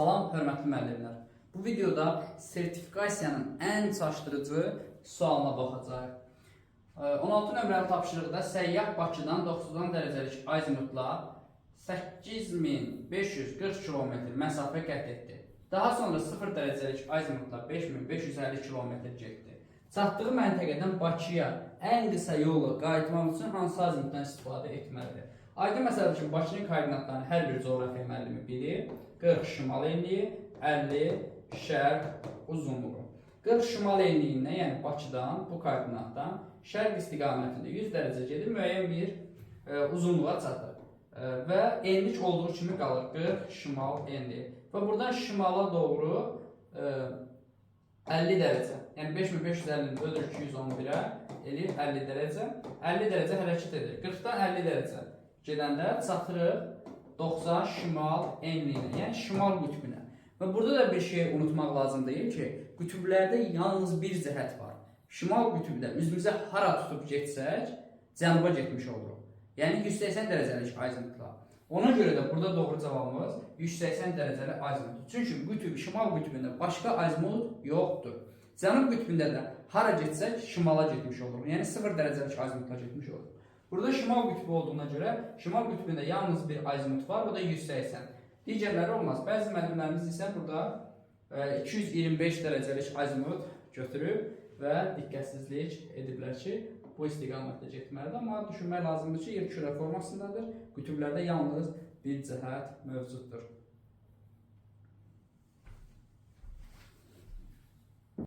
Salam, hörmətli müəllimlər. Bu videoda sertifikasiyanın ən çaşdırıcı sualına baxacağıq. 16 nömrəli tapşırıqda səyyah Bakıdan 90 dərəcəlik azimutla 8540 km məsafə qət etdi. Daha sonra 0 dərəcəlik azimutla 5550 km getdi. Çatdığı məntəqədən Bakıya ən qısa yolla qayıtmaq üçün hansı azimutdan istifadə etməlidir? Aydın məsələdir ki, Bakının koordinatlarını hər bir coğrafiya müəllimi bilir. 40 şimal enliyi, 50 şərq uzunluğu. 40 şimal enliyindən, yəni Bakıdan, bu koordinatdan şərq istiqamətində 100 dərəcə gedib müəyyən bir uzunluğa çatır. Və enlik olduğu kimi qalır 40 şimal enliyi. Və buradan şimala doğru 50 dərəcə, yəni 5550-ni bölür 211-ə, eləyir 50 dərəcə. 50 dərəcə hərəkət edir. 40-dan 50 dərəcə gedəndə çatırıq 90 şimal enliyinə, yəni şimal qütbünə. Və burada da bir şey unutmaq lazım deyil ki, qütblərdə yalnız bir cəhət var. Şimal qütbdə üzümüzə hara tutub getsək, cənuba getmiş oluruq. Yəni 180 dərəcəlik azimutla. Ona görə də burada doğru cavabımız 180 dərəcəli azimut. Çünki qütb, şimal qütbündə başqa azimut yoxdur. Cənub qütbündə də hara getsək şimala getmiş oluruq. Yəni 0 dərəcəlik azimutla getmiş oluruq. Burada şimal qütbü olduğuna görə şimal qütbündə yalnız bir azimut var, o da 180. Digərləri olmaz. Bəzi müəllimlərimiz isə burada 225 dərəcəlik azimut götürüb və diqqətsizlik ediblər ki, bu istiqamətdə getməlidir. Amma düşünmək lazımdır ki, yer kürə formasındadır. Qütblərdə yalnız bir cəhət mövcuddur.